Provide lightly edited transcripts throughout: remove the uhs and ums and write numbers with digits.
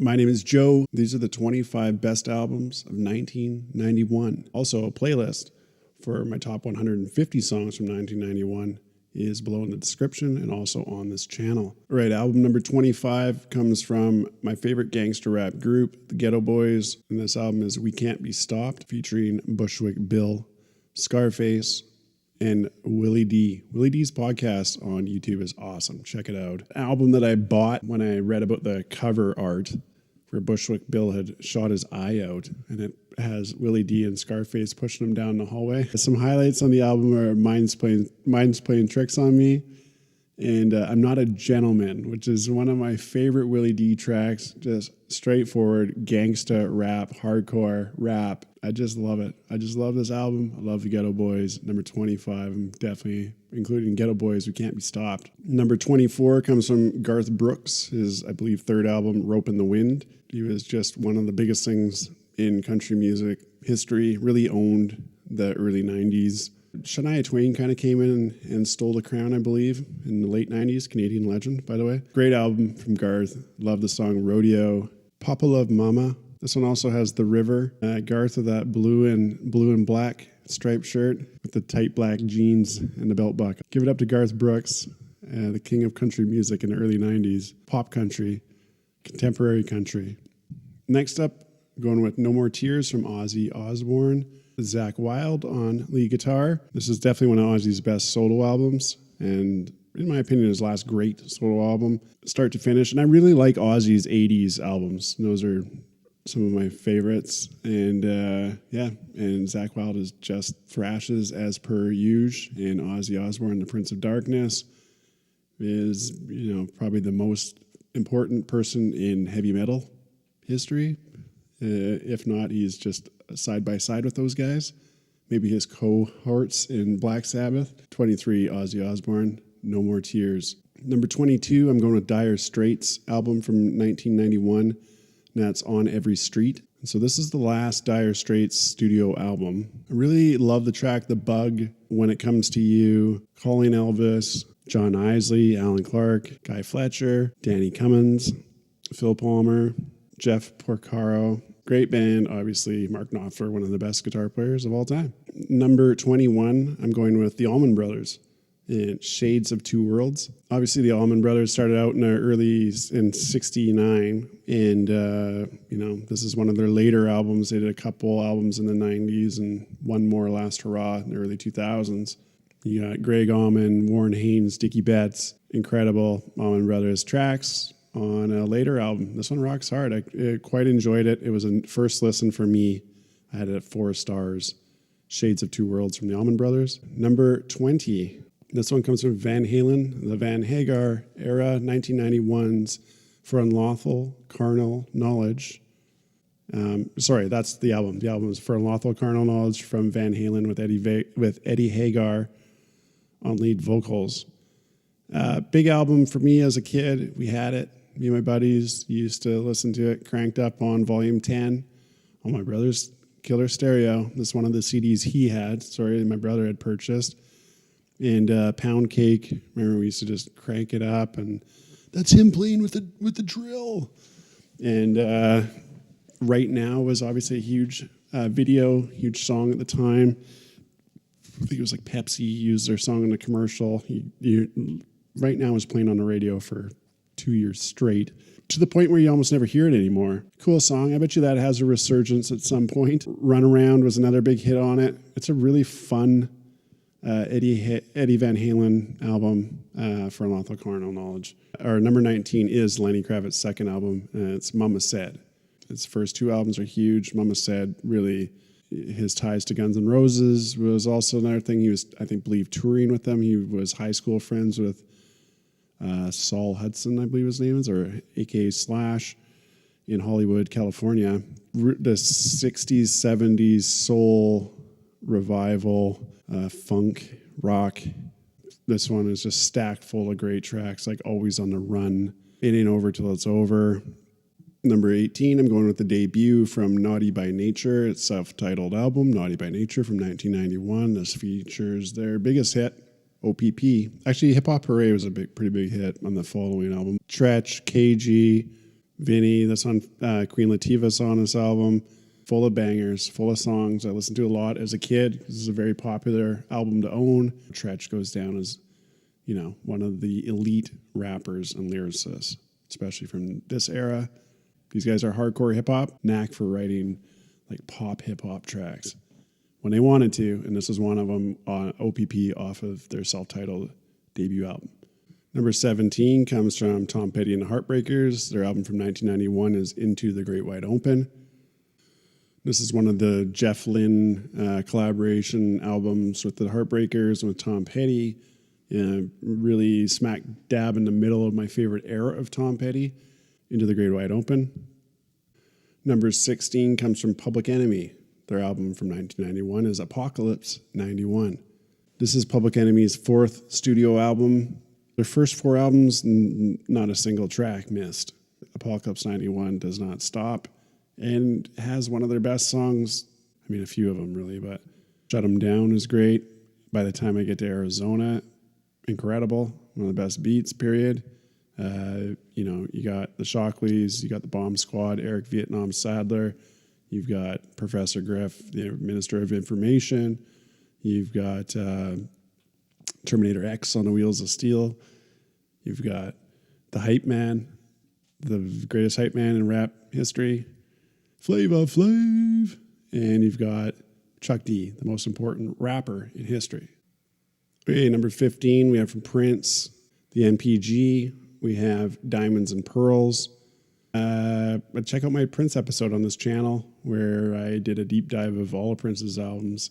My name is Joe. These are the 25 best albums of 1991. Also, a playlist for my top 150 songs from 1991 is below in the description and also on this channel. All right, album number 25 comes from my favorite gangster rap group, the Ghetto Boys. And this album is We Can't Be Stopped, featuring Bushwick Bill, Scarface, and Willie D. Willie D's podcast on YouTube is awesome. Check it out. An album that I bought when I read about the cover art where Bushwick Bill had shot his eye out, and it has Willie D and Scarface pushing him down the hallway. Some highlights on the album are Mind's Playing Tricks on Me, and I'm Not a Gentleman, which is one of my favorite Willie D tracks. Just straightforward gangsta rap, hardcore rap. I just love it. I just love this album. I love the Ghetto Boys. Number 25, I'm definitely including Ghetto Boys, We Can't Be Stopped. Number 24 comes from Garth Brooks, his, I believe, third album, Rope in the Wind. He was just one of the biggest things in country music history, really owned the early 90s. Shania Twain kind of came in and stole the crown, I believe, in the late 90s. Canadian legend, by the way. Great album from Garth. Love the song Rodeo. Papa Love Mama. This one also has The River. Garth with that blue and black striped shirt with the tight black jeans and the belt buckle. Give it up to Garth Brooks, the king of country music in the early 90s. Pop country, contemporary country. Next up, going with No More Tears from Ozzy Osbourne. Zakk Wylde on lead guitar. This is definitely one of Ozzy's best solo albums, and in my opinion, his last great solo album, start to finish. And I really like Ozzy's 80s albums. Those are some of my favorites. And and Zakk Wylde is just thrashes as per usual. And Ozzy Osbourne, the Prince of Darkness, is, probably the most important person in heavy metal history. If not, he's just side by side with those guys. Maybe his cohorts in Black Sabbath. 23, Ozzy Osbourne, No More Tears. Number 22, I'm going with Dire Straits album from 1991, and that's On Every Street. And so this is the last Dire Straits studio album. I really love the track The Bug, When It Comes to You, Calling Elvis, John Isley, Alan Clark, Guy Fletcher, Danny Cummins, Phil Palmer, Jeff Porcaro. Great band, obviously. Mark Knopfler, one of the best guitar players of all time. Number 21, I'm going with the Allman Brothers in Shades of Two Worlds. Obviously, the Allman Brothers started out in 69, and, this is one of their later albums. They did a couple albums in the 90s and one more, Last Hurrah, in the early 2000s. You got Greg Allman, Warren Haynes, Dickie Betts, incredible Allman Brothers tracks on a later album. This one rocks hard. I quite enjoyed it. It was a first listen for me. I had it at 4 stars. Shades of Two Worlds from the Allman Brothers. Number 20. This one comes from Van Halen, the Van Hagar era, 1991's For Unlawful Carnal Knowledge. That's the album. The album is For Unlawful Carnal Knowledge from Van Halen with Eddie Hagar on lead vocals. Big album for me as a kid. We had it. Me and my buddies used to listen to it, cranked up on volume 10 on my brother's killer stereo. This is one of the CDs he had. My brother had purchased. And Pound Cake. Remember, we used to just crank it up, and that's him playing with the drill. And Right Now was obviously a huge huge song at the time. I think it was like Pepsi used their song in a commercial. Right Now was playing on the radio for 2 years straight, to the point where you almost never hear it anymore. Cool song. I bet you that has a resurgence at some point. Run Around was another big hit on it. It's a really fun Eddie Van Halen album for Unlawful Carnal Knowledge. Our number 19 is Lenny Kravitz's second album, and it's Mama Said. His first 2 albums are huge. Mama Said, really, his ties to Guns N' Roses was also another thing. He was, I believe, touring with them. He was high school friends with Saul Hudson, I believe his name is, or a.k.a. Slash, in Hollywood, California. The 60s, 70s soul revival, funk, rock. This one is just stacked full of great tracks, like Always on the Run, It Ain't Over Till It's Over. Number 18, I'm going with the debut from Naughty by Nature. It's a self-titled album, Naughty by Nature from 1991. This features their biggest hit, OPP. Actually, Hip Hop Hooray was a pretty big hit on the following album. Tretch, KG, Vinny, that's on Queen Latifah's on this album. Full of bangers, full of songs I listened to a lot as a kid. This is a very popular album to own. Tretch goes down as, one of the elite rappers and lyricists, especially from this era. These guys are hardcore hip-hop, knack for writing like pop hip-hop tracks when they wanted to, and this is one of them on OPP off of their self-titled debut album. Number 17 comes from Tom Petty and the Heartbreakers. Their album from 1991 is Into the Great Wide Open. This is one of the Jeff Lynne collaboration albums with the Heartbreakers and with Tom Petty. Really smack dab in the middle of my favorite era of Tom Petty, Into the Great Wide Open. Number 16 comes from Public Enemy. Their album from 1991 is Apocalypse 91. This is Public Enemy's fourth studio album. Their first four albums, not a single track missed. Apocalypse 91 does not stop and has one of their best songs. I mean, a few of them really, but Shut 'Em Down is great. By the Time I Get to Arizona, incredible. One of the best beats, period. You got the Shockleys, you got the Bomb Squad, Eric Vietnam Sadler, you've got Professor Griff, the Minister of Information, you've got Terminator X on the Wheels of Steel, you've got the Hype Man, the greatest hype man in rap history, Flava Flav, and you've got Chuck D, the most important rapper in history. Okay, number 15, we have from Prince, the NPG. We have Diamonds and Pearls. Check out my Prince episode on this channel where I did a deep dive of all of Prince's albums.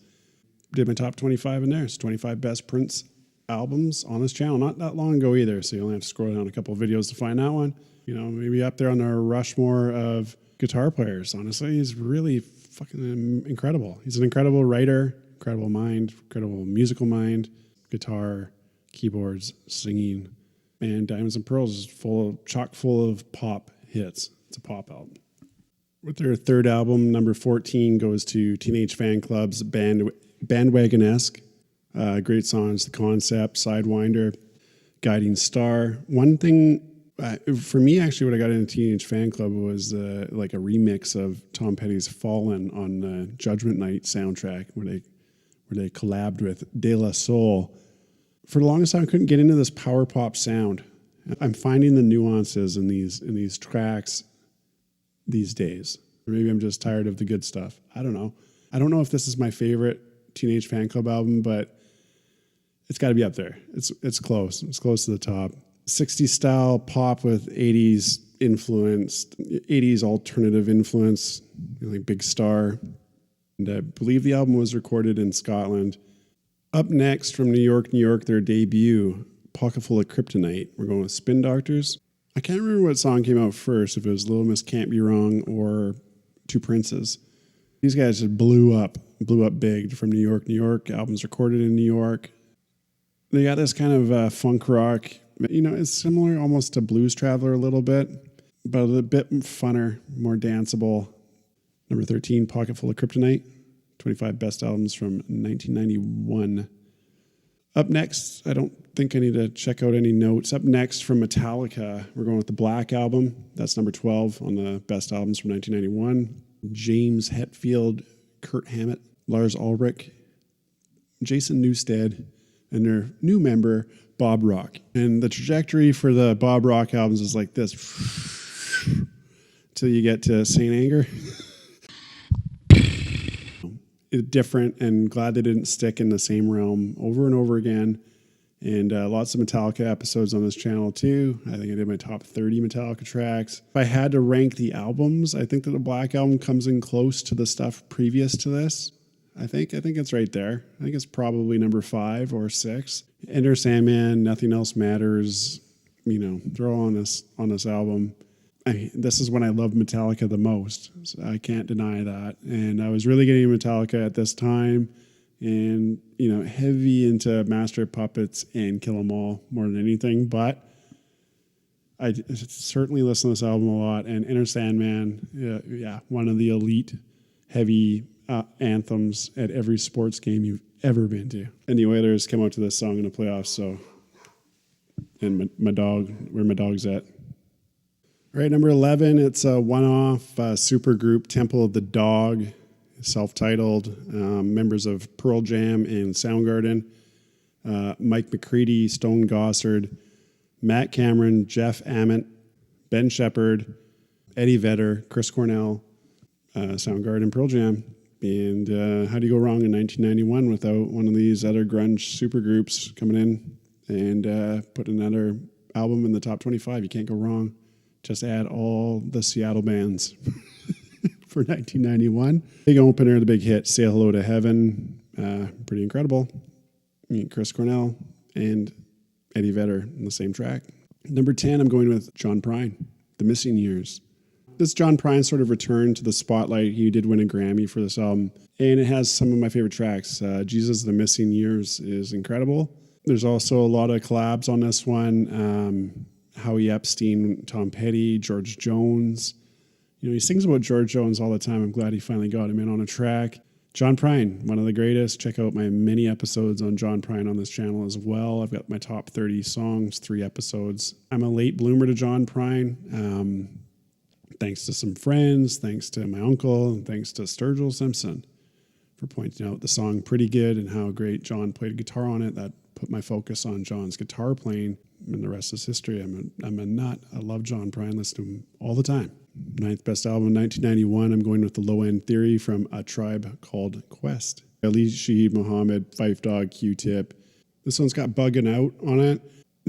Did my top 25 in there. It's 25 best Prince albums on this channel. Not that long ago either, so you'll have to scroll down a couple of videos to find that one. Maybe up there on our Rushmore of guitar players. Honestly, he's really fucking incredible. He's an incredible writer, incredible mind, incredible musical mind, guitar, keyboards, singing. And Diamonds and Pearls is chock full of pop hits. It's a pop album. With their third album, number 14 goes to Teenage Fan Club's Bandwagon-esque. Great songs, The Concept, Sidewinder, Guiding Star. One thing, for me, actually, what I got into Teenage Fan Club was like a remix of Tom Petty's Fallen on the Judgment Night soundtrack where they collabed with De La Soul. For the longest time, I couldn't get into this power pop sound. I'm finding the nuances in these tracks these days. Or maybe I'm just tired of the good stuff. I don't know. I don't know if this is my favorite Teenage Fan Club album, but it's got to be up there. It's close. It's close to the top. 60s style pop with 80s influence, 80s alternative influence, like Big Star. And I believe the album was recorded in Scotland. Up next from New York, their debut, Pocket Full of Kryptonite. We're going with Spin Doctors. I can't remember what song came out first, if it was Little Miss Can't Be Wrong or Two Princes. These guys just blew up big from New York. Albums recorded in New York. They got this kind of funk rock. It's similar almost to Blues Traveler a little bit, but a bit funner, more danceable. Number 13, Pocket Full of Kryptonite. 25 best albums from 1991. Up next, I don't think I need to check out any notes. Up next from Metallica, we're going with the Black Album. That's number 12 on the best albums from 1991. James Hetfield, Kurt Hammett, Lars Ulrich, Jason Newsted, and their new member, Bob Rock. And the trajectory for the Bob Rock albums is like this till you get to Saint Anger. Different, and glad they didn't stick in the same realm over and over again. And lots of Metallica episodes on this channel too. I think I did my top 30 Metallica tracks. If I had to rank the albums, I think that the Black Album comes in close to the stuff previous to this. I think it's right there. I think it's probably number 5 or 6. Enter Sandman, Nothing Else Matters. They're all on this album. This is when I love Metallica the most. So I can't deny that. And I was really getting Metallica at this time, and heavy into Master of Puppets and Kill 'Em All more than anything. But I certainly listen to this album a lot. And Enter Sandman, one of the elite heavy anthems at every sports game you've ever been to. And the Oilers come out to this song in the playoffs. So, and my dog, where my dog's at. All right, number 11, it's a one-off supergroup, Temple of the Dog, self-titled, members of Pearl Jam and Soundgarden, Mike McCready, Stone Gossard, Matt Cameron, Jeff Ament, Ben Shepherd, Eddie Vedder, Chris Cornell, Soundgarden, Pearl Jam. And how do you go wrong in 1991 without one of these other grunge supergroups coming in and putting another album in the top 25? You can't go wrong. Just add all the Seattle bands for 1991. Big opener, the big hit, Say Hello to Heaven. Pretty incredible. Chris Cornell and Eddie Vedder on the same track. Number 10, I'm going with John Prine, The Missing Years. This John Prine sort of returned to the spotlight. He did win a Grammy for this album, and it has some of my favorite tracks. Jesus, The Missing Years is incredible. There's also a lot of collabs on this one. Howie Epstein, Tom Petty, George Jones. He sings about George Jones all the time. I'm glad he finally got him in on a track. John Prine, one of the greatest. Check out my mini episodes on John Prine on this channel as well. I've got my top 30 songs, 3 episodes. I'm a late bloomer to John Prine. Thanks to some friends, thanks to my uncle, and thanks to Sturgill Simpson for pointing out the song Pretty Good and how great John played guitar on it. That put my focus on John's guitar playing, and the rest is history. I'm a nut. I love John Prine. Listen to him all the time. 9th best album, 1991. I'm going with The Low End Theory from A Tribe Called Quest. Ali Shaheed Muhammad, Phife Dawg, Q-Tip. This one's got Buggin' Out on it.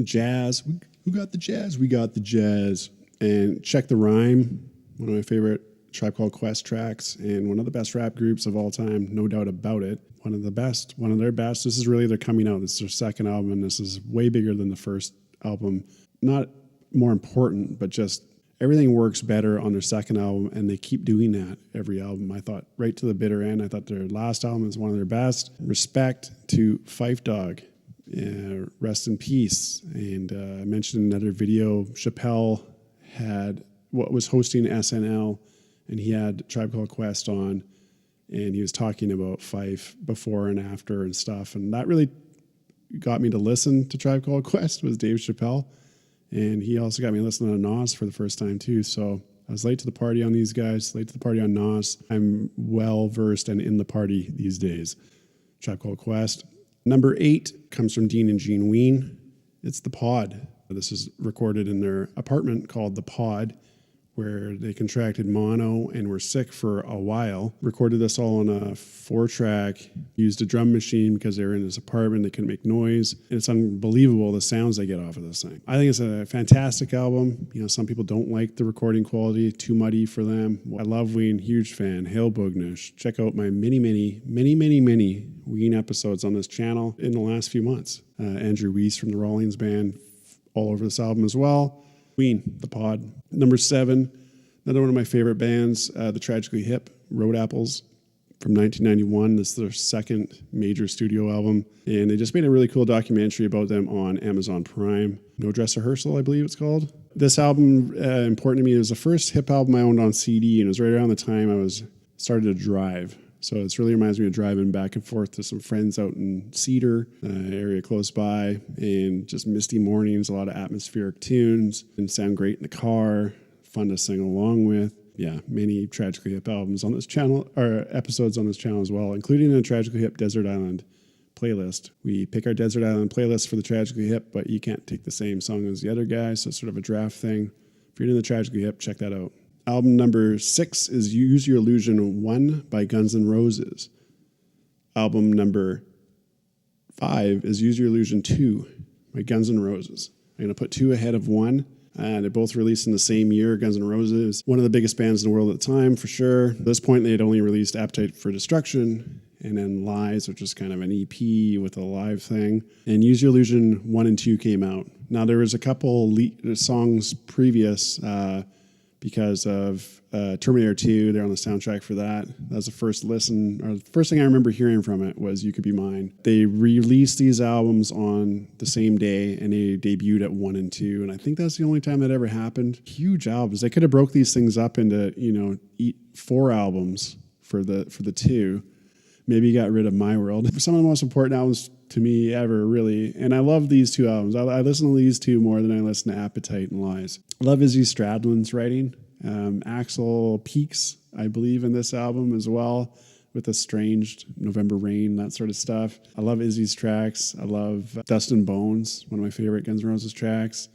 Jazz. Who got the jazz? We got the jazz. And Check the Rhyme, one of my favorite Tribe Called Quest tracks, and one of the best rap groups of all time, no doubt about it. One of the best, one of their best. This is really their coming out. This is their second album, and this is way bigger than the first album. Not more important, but just everything works better on their second album, and they keep doing that every album. I thought right to the bitter end. I thought their last album is one of their best. Respect to Phife Dawg. Rest in peace. And I mentioned in another video, Chappelle was hosting SNL, and he had Tribe Called Quest on, and he was talking about Phife before and after and stuff, and that really got me to listen to Tribe Called Quest was Dave Chappelle, and he also got me listening to Nas for the first time too. So I was late to the party on these guys, late to the party on Nas. I'm well versed and in the party these days. Tribe Called Quest. Number 8 comes from Dean and Gene Ween. It's The Pod. This is recorded in their apartment called The Pod, where they contracted mono and were sick for a while. Recorded this all on a 4-track, used a drum machine because they were in this apartment, they couldn't make noise. And it's unbelievable the sounds they get off of this thing. I think it's a fantastic album. Some people don't like the recording quality, too muddy for them. I love Ween, huge fan. Hail Boognish. Check out my many Ween episodes on this channel in the last few months. Andrew Weiss from the Rollins Band, all over this album as well. Ween, The Pod. Number 7, another one of my favorite bands, The Tragically Hip, Road Apples from 1991. This is their second major studio album, and they just made a really cool documentary about them on Amazon Prime. No Dress Rehearsal, I believe it's called. This album, important to me, it was the first hip album I owned on CD, and it was right around the time I started to drive. So it really reminds me of driving back and forth to some friends out in Cedar, area close by, and just misty mornings, a lot of atmospheric tunes, and sound great in the car, fun to sing along with. Yeah, many Tragically Hip albums on this channel, or episodes on this channel as well, including the Tragically Hip Desert Island playlist. We pick our Desert Island playlist for the Tragically Hip, but you can't take the same song as the other guy, so it's sort of a draft thing. If you're into the Tragically Hip, check that out. Album number 6 is Use Your Illusion 1 by Guns N' Roses. Album number 5 is Use Your Illusion 2 by Guns N' Roses. I'm going to put 2 ahead of 1. They're both released in the same year. Guns N' Roses, one of the biggest bands in the world at the time, for sure. At this point, they had only released Appetite for Destruction and then Lies, which is kind of an EP with a live thing. And Use Your Illusion 1 and 2 came out. Now, there was a couple songs previous because of Terminator 2. They're on the soundtrack for that. That was the first listen, or the first thing I remember hearing from it was You Could Be Mine. They released these albums on the same day, and they debuted at 1 and 2, and I think that's the only time that ever happened. Huge albums. They could have broke these things up into 4 albums for the 2. Maybe got rid of My World. Some of the most important albums to me ever, really. And I love these two albums. I listen to these two more than I listen to Appetite and Lies. I love Izzy Stradlin's writing. Axel peaks, I believe, in this album as well, with Estranged, November Rain, that sort of stuff. I love Izzy's tracks. I love Dust and Bones, one of my favorite Guns N' Roses tracks.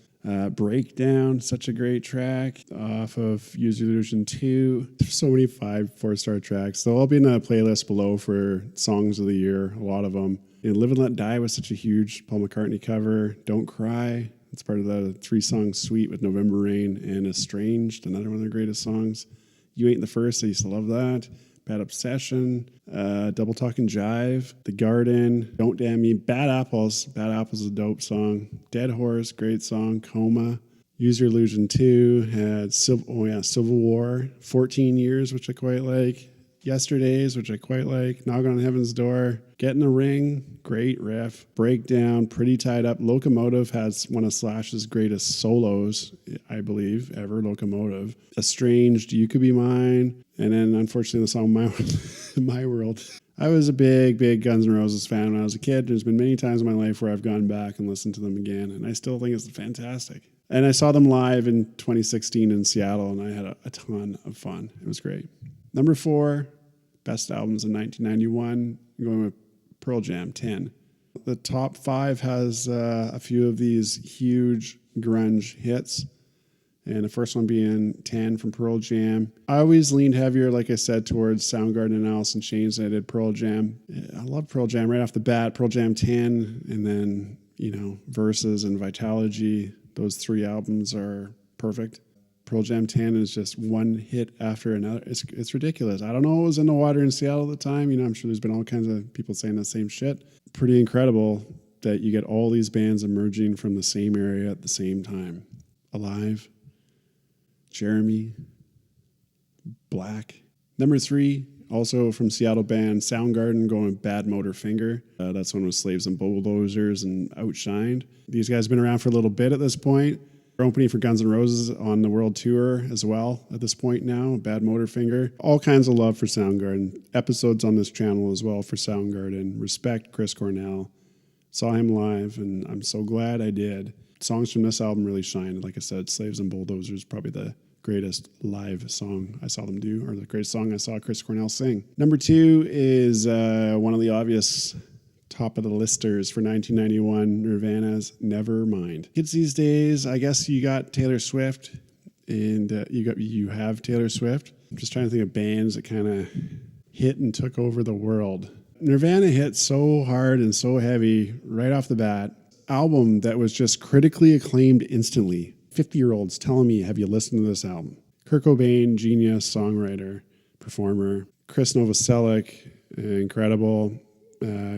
Breakdown, such a great track off of Use Your Illusion 2. There's so many 4-star tracks. They'll all be in a playlist below for songs of the year, a lot of them. Live and Let Die was such a huge Paul McCartney cover. Don't Cry, it's part of the 3-song suite with November Rain and Estranged, another one of their greatest songs. You Ain't the First, I used to love that. Bad Obsession, Double Talk and Jive, The Garden, Don't Damn Me, Bad Apples. Bad Apples is a dope song. Dead Horse, great song. Coma. Use Your Illusion 2 had Civil War, 14 Years, which I quite like. Yesterdays, which I quite like. Knock on Heaven's Door, Get in the Ring, great riff. Breakdown, Pretty Tied Up. Locomotive has one of Slash's greatest solos, I believe, ever. Locomotive. Estranged, You Could Be Mine. And then, unfortunately, the song My World. I was a big Guns N' Roses fan when I was a kid. There's been many times in my life where I've gone back and listened to them again, and I still think it's fantastic. And I saw them live in 2016 in Seattle, and I had a ton of fun. It was great. Number 4, best albums in 1991. I'm going with Pearl Jam, 10. The top 5 has a few of these huge grunge hits. And the first one being 10 from Pearl Jam. I always leaned heavier, like I said, towards Soundgarden and Alice in Chains than I did Pearl Jam. I love Pearl Jam right off the bat. Pearl Jam 10, and then, Versus and Vitalogy. Those 3 albums are perfect. Pearl Jam 10 is just one hit after another. It's ridiculous. I don't know what was in the water in Seattle at the time. I'm sure there's been all kinds of people saying the same shit. Pretty incredible that you get all these bands emerging from the same area at the same time. Alive, Jeremy, Black. Number 3, also from Seattle band Soundgarden, going with Badmotorfinger. That's one with Slaves and Bulldozers and Outshined. These guys have been around for a little bit at this point. They're opening for Guns N' Roses on the world tour as well at this point now. Badmotorfinger. All kinds of love for Soundgarden. Episodes on this channel as well for Soundgarden. Respect Chris Cornell. Saw him live, and I'm so glad I did. Songs from this album really shine. Like I said, Slaves and Bulldozers, probably the greatest live song I saw them do, or the greatest song I saw Chris Cornell sing. Number 2 is one of the obvious top of the listers for 1991, Nirvana's Nevermind. Kids these days, I guess you got Taylor Swift, and you have Taylor Swift. I'm just trying to think of bands that kind of hit and took over the world. Nirvana hit so hard and so heavy right off the bat. Album that was just critically acclaimed instantly. 50-year-olds telling me, have you listened to this album? Kurt Cobain, genius, songwriter, performer. Chris Novoselic, incredible.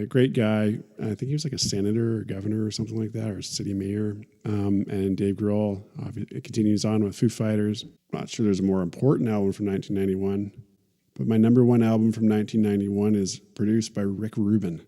Great guy. I think he was like a senator or governor or something like that, or a city mayor. And Dave Grohl it continues on with Foo Fighters. Not sure there's a more important album from 1991, but my number 1 album from 1991 is produced by Rick Rubin,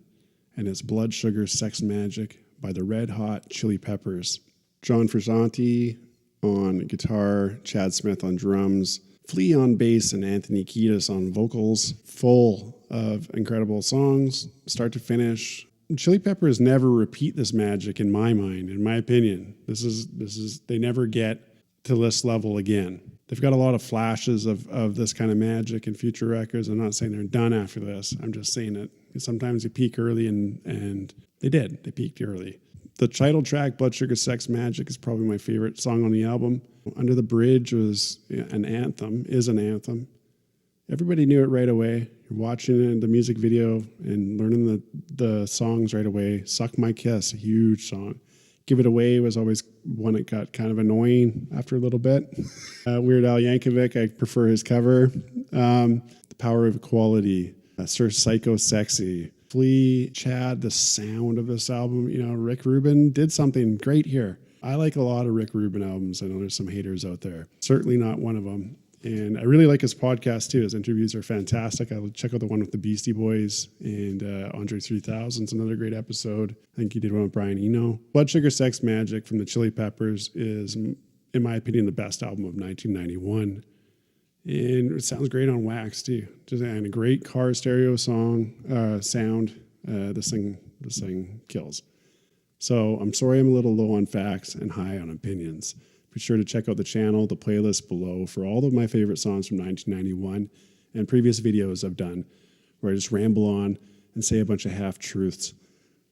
and it's Blood Sugar Sex Magic by the Red Hot Chili Peppers. John Frusciante on guitar, Chad Smith on drums, Flea on bass, and Anthony Kiedis on vocals. Full of incredible songs, start to finish. Chili Peppers never repeat this magic in my mind, in my opinion. This is they never get to this level again. They've got a lot of flashes of this kind of magic in future records. I'm not saying they're done after this. I'm just saying that sometimes you peak early, and they did. They peaked early. The title track, Blood Sugar Sex Magic, is probably my favorite song on the album. Under the Bridge is an anthem. Everybody knew it right away. You're watching the music video and learning the songs right away. Suck My Kiss, a huge song. Give It Away was always one that got kind of annoying after a little bit. Weird Al Yankovic, I prefer his cover. The Power of Equality, Sir Psycho Sexy. Flea, Chad, the sound of this album. Rick Rubin did something great here. I like a lot of Rick Rubin albums. I know there's some haters out there. Certainly not one of them. And I really like his podcast too. His interviews are fantastic. I would check out the one with the Beastie Boys and Andre 3000. It's another great episode. I think he did one with Brian Eno. Blood Sugar Sex Magic from the Chili Peppers is, in my opinion, the best album of 1991. And it sounds great on wax too. Just and a great car stereo sound. This thing kills. So I'm sorry I'm a little low on facts and high on opinions. Be sure to check out the channel, the playlist below for all of my favorite songs from 1991 and previous videos I've done where I just ramble on and say a bunch of half-truths.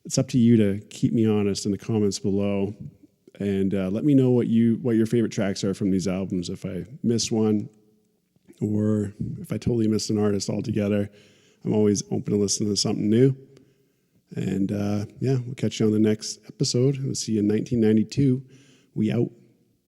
It's up to you to keep me honest in the comments below and let me know what your favorite tracks are from these albums. If I missed one or if I totally missed an artist altogether, I'm always open to listening to something new. And we'll catch you on the next episode. We'll see you in 1992. We out.